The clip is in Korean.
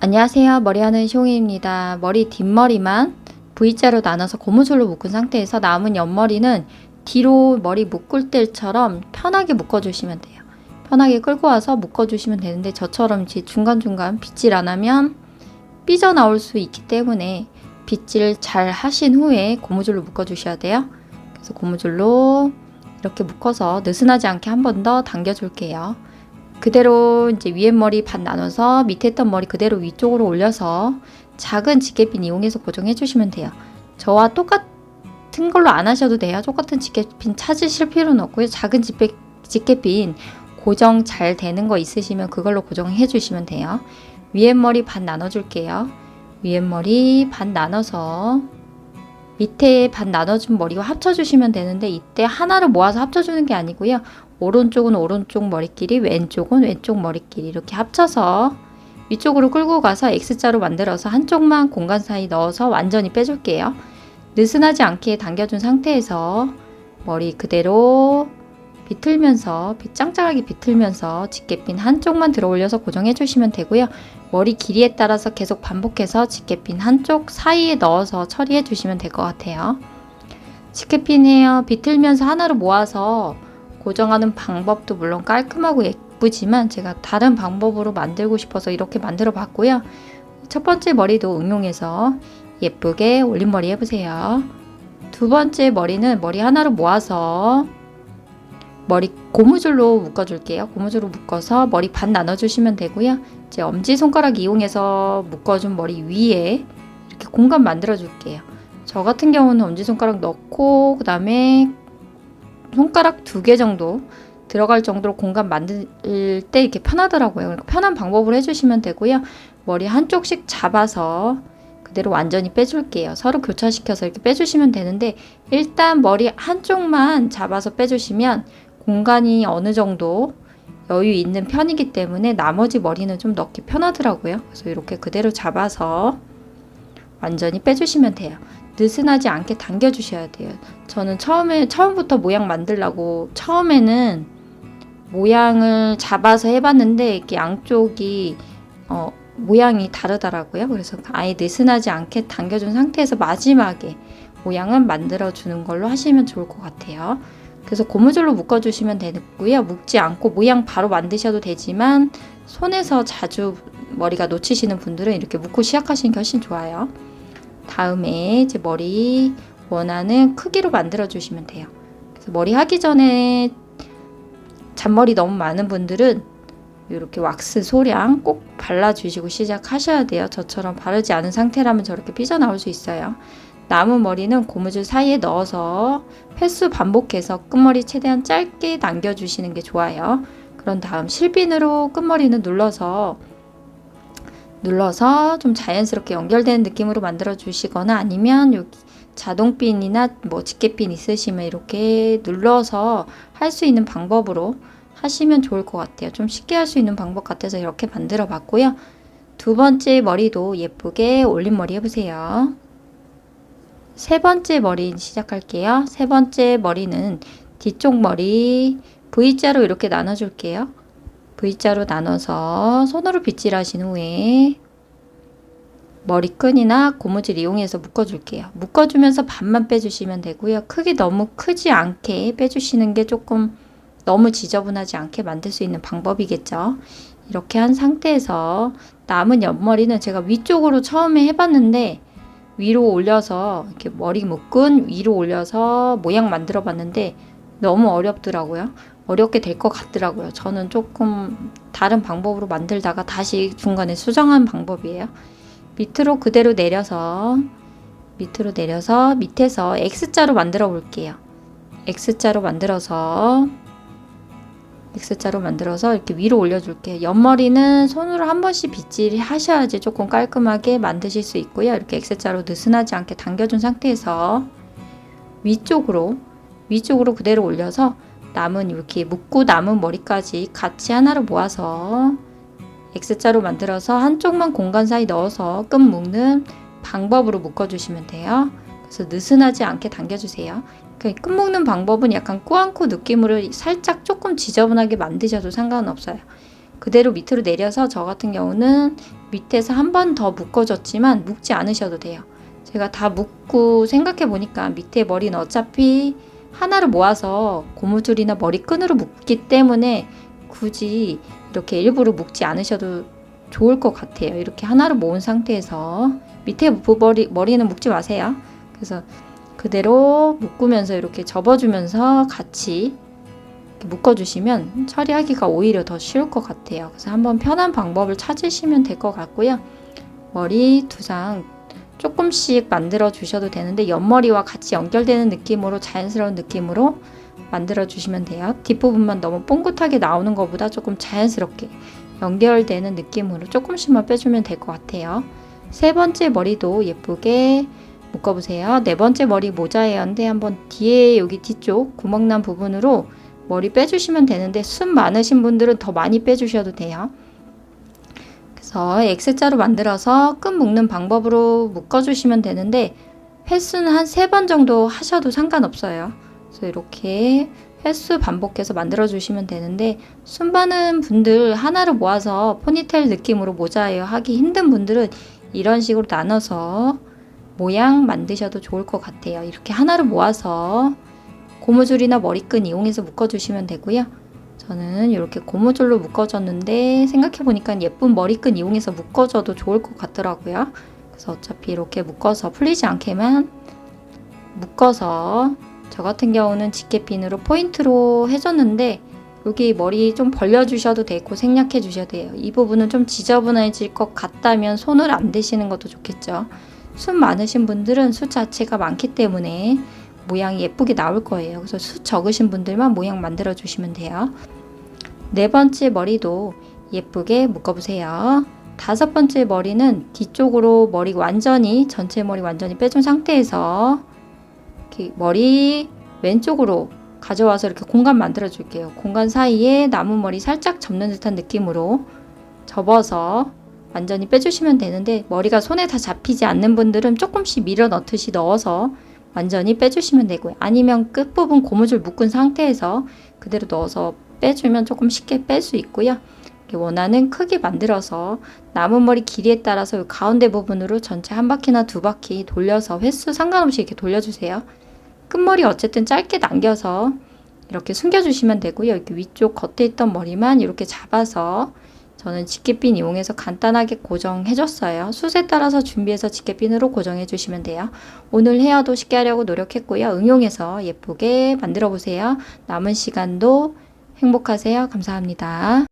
안녕하세요. 머리하는 쇼잉입니다. 머리 뒷머리만 V자로 나눠서 고무줄로 묶은 상태에서 남은 옆머리는 뒤로 머리 묶을 때처럼 편하게 묶어주시면 돼요. 편하게 끌고 와서 묶어주시면 되는데 저처럼 이제 중간중간 빗질 안 하면 삐져나올 수 있기 때문에 빗질 잘 하신 후에 고무줄로 묶어주셔야 돼요. 그래서 고무줄로 이렇게 묶어서 느슨하지 않게 한 번 더 당겨줄게요. 그대로 이제 위에 머리 반 나눠서 밑에 있던 머리 그대로 위쪽으로 올려서 작은 집게핀 이용해서 고정해 주시면 돼요. 저와 똑같은 걸로 안 하셔도 돼요. 똑같은 집게핀 찾으실 필요는 없고요. 작은 집게핀 고정 잘 되는 거 있으시면 그걸로 고정해 주시면 돼요. 위에 머리 반 나눠 줄게요. 위에 머리 반 나눠서 밑에 반 나눠준 머리와 합쳐주시면 되는데 이때 하나를 모아서 합쳐주는 게 아니고요. 오른쪽은 오른쪽 머리끼리, 왼쪽은 왼쪽 머리끼리 이렇게 합쳐서 위쪽으로 끌고 가서 X자로 만들어서 한쪽만 공간 사이 넣어서 완전히 빼줄게요. 느슨하지 않게 당겨준 상태에서 머리 그대로 비틀면서 짱짱하게 비틀면서 집게핀 한쪽만 들어 올려서 고정해 주시면 되고요. 머리 길이에 따라서 계속 반복해서 집게핀 한쪽 사이에 넣어서 처리해 주시면 될 것 같아요. 집게핀이에요. 비틀면서 하나로 모아서 고정하는 방법도 물론 깔끔하고 예쁘지만 제가 다른 방법으로 만들고 싶어서 이렇게 만들어 봤고요. 첫 번째 머리도 응용해서 예쁘게 올림머리 해보세요. 두 번째 머리는 머리 하나로 모아서 머리 고무줄로 묶어줄게요. 고무줄로 묶어서 머리 반 나눠주시면 되고요. 이제 엄지손가락 이용해서 묶어준 머리 위에 이렇게 공간 만들어줄게요. 저 같은 경우는 엄지손가락 넣고 그 다음에 손가락 2개 정도 들어갈 정도로 공간 만들 때 이렇게 편하더라고요. 그러니까 편한 방법으로 해주시면 되고요. 머리 한쪽씩 잡아서 그대로 완전히 빼줄게요. 서로 교차시켜서 이렇게 빼주시면 되는데 일단 머리 한쪽만 잡아서 빼주시면 공간이 어느 정도 여유 있는 편이기 때문에 나머지 머리는 좀 넣기 편하더라고요. 그래서 이렇게 그대로 잡아서 완전히 빼주시면 돼요. 느슨하지 않게 당겨주셔야 돼요. 저는 처음부터 모양 만들려고 처음에는 모양을 잡아서 해봤는데 이렇게 양쪽이 모양이 다르더라고요. 그래서 아예 느슨하지 않게 당겨준 상태에서 마지막에 모양을 만들어주는 걸로 하시면 좋을 것 같아요. 그래서 고무줄로 묶어주시면 되고요. 묶지 않고 모양 바로 만드셔도 되지만 손에서 자주 머리가 놓치시는 분들은 이렇게 묶고 시작하시는 게 훨씬 좋아요. 다음에 이제 머리 원하는 크기로 만들어 주시면 돼요. 그래서 머리 하기 전에 잔머리 너무 많은 분들은 이렇게 왁스 소량 꼭 발라주시고 시작하셔야 돼요. 저처럼 바르지 않은 상태라면 저렇게 삐져나올 수 있어요. 남은 머리는 고무줄 사이에 넣어서 횟수 반복해서 끝머리 최대한 짧게 남겨주시는 게 좋아요. 그런 다음 실핀으로 끝머리는 눌러서 좀 자연스럽게 연결되는 느낌으로 만들어 주시거나 아니면 여기 자동핀이나 뭐 집게핀 있으시면 이렇게 눌러서 할 수 있는 방법으로 하시면 좋을 것 같아요. 좀 쉽게 할 수 있는 방법 같아서 이렇게 만들어 봤고요. 두 번째 머리도 예쁘게 올림머리 해보세요. 세 번째 머리 시작할게요. 세 번째 머리는 뒤쪽 머리 V자로 이렇게 나눠줄게요. V자로 나눠서 손으로 빗질하신 후에 머리끈이나 고무줄 이용해서 묶어줄게요. 묶어주면서 반만 빼주시면 되고요. 크게 너무 크지 않게 빼주시는 게 조금 너무 지저분하지 않게 만들 수 있는 방법이겠죠. 이렇게 한 상태에서 남은 옆머리는 제가 위쪽으로 처음에 해봤는데 위로 올려서 이렇게 머리 묶은 위로 올려서 모양 만들어 봤는데 너무 어렵더라고요. 어렵게 될 것 같더라고요. 저는 조금 다른 방법으로 만들다가 다시 중간에 수정한 방법이에요. 밑으로 그대로 내려서 밑에서 X자로 만들어 볼게요. X자로 만들어서 이렇게 위로 올려줄게요. 옆머리는 손으로 한 번씩 빗질 하셔야지 조금 깔끔하게 만드실 수 있고요. 이렇게 X자로 느슨하지 않게 당겨준 상태에서 위쪽으로 그대로 올려서 남은 이렇게 묶고 남은 머리까지 같이 하나로 모아서 X자로 만들어서 한쪽만 공간 사이 넣어서 끈 묶는 방법으로 묶어주시면 돼요. 그래서 느슨하지 않게 당겨주세요. 끈 묶는 방법은 약간 꾸안꾸 느낌으로 살짝 조금 지저분하게 만드셔도 상관은 없어요. 그대로 밑으로 내려서 저 같은 경우는 밑에서 한 번 더 묶어줬지만 묶지 않으셔도 돼요. 제가 다 묶고 생각해 보니까 밑에 머리는 어차피 하나를 모아서 고무줄이나 머리끈으로 묶기 때문에 굳이 이렇게 일부러 묶지 않으셔도 좋을 것 같아요. 이렇게 하나를 모은 상태에서 밑에 머리는 묶지 마세요. 그래서 그대로 묶으면서 이렇게 접어주면서 같이 이렇게 묶어주시면 처리하기가 오히려 더 쉬울 것 같아요. 그래서 한번 편한 방법을 찾으시면 될 것 같고요. 머리 두상 조금씩 만들어 주셔도 되는데 옆머리와 같이 연결되는 느낌으로 자연스러운 느낌으로 만들어 주시면 돼요. 뒷부분만 너무 뽕긋하게 나오는 것보다 조금 자연스럽게 연결되는 느낌으로 조금씩만 빼주면 될 것 같아요. 세 번째 머리도 예쁘게 묶어보세요. 네 번째 머리 모자예요. 근데 한번 뒤에 여기 뒤쪽 구멍난 부분으로 머리 빼주시면 되는데 숱 많으신 분들은 더 많이 빼주셔도 돼요. 그래서 X자로 만들어서 끈 묶는 방법으로 묶어주시면 되는데 횟수는 한 3번 정도 하셔도 상관없어요. 그래서 이렇게 횟수 반복해서 만들어 주시면 되는데 숱 많은 분들 하나를 모아서 포니테일 느낌으로 모자예요 하기 힘든 분들은 이런 식으로 나눠서 모양 만드셔도 좋을 것 같아요. 이렇게 하나를 모아서 고무줄이나 머리끈 이용해서 묶어주시면 되고요. 저는 이렇게 고무줄로 묶어줬는데 생각해보니까 예쁜 머리끈 이용해서 묶어줘도 좋을 것 같더라고요. 그래서 어차피 이렇게 묶어서 풀리지 않게만 묶어서 저 같은 경우는 집게핀으로 포인트로 해줬는데 여기 머리 좀 벌려주셔도 되고 생략해 주셔도 돼요. 이 부분은 좀 지저분해질 것 같다면 손을 안 대시는 것도 좋겠죠. 숱 많으신 분들은 숱 자체가 많기 때문에 모양이 예쁘게 나올 거예요. 그래서 숱 적으신 분들만 모양 만들어 주시면 돼요. 네 번째 머리도 예쁘게 묶어보세요. 다섯 번째 머리는 뒤쪽으로 머리 완전히 전체 머리 완전히 빼준 상태에서 이렇게 머리 왼쪽으로 가져와서 이렇게 공간 만들어 줄게요. 공간 사이에 남은 머리 살짝 접는 듯한 느낌으로 접어서 완전히 빼주시면 되는데 머리가 손에 다 잡히지 않는 분들은 조금씩 밀어 넣듯이 넣어서 완전히 빼주시면 되고요. 아니면 끝부분 고무줄 묶은 상태에서 그대로 넣어서 빼주면 조금 쉽게 뺄 수 있고요. 원하는 크기 만들어서 남은 머리 길이에 따라서 가운데 부분으로 전체 한 바퀴나 두 바퀴 돌려서 횟수 상관없이 이렇게 돌려주세요. 끝머리 어쨌든 짧게 남겨서 이렇게 숨겨주시면 되고요. 여기 위쪽 겉에 있던 머리만 이렇게 잡아서 저는 집게핀 이용해서 간단하게 고정해줬어요. 숱에 따라서 준비해서 집게핀으로 고정해주시면 돼요. 오늘 헤어도 쉽게 하려고 노력했고요. 응용해서 예쁘게 만들어 보세요. 남은 시간도 행복하세요. 감사합니다.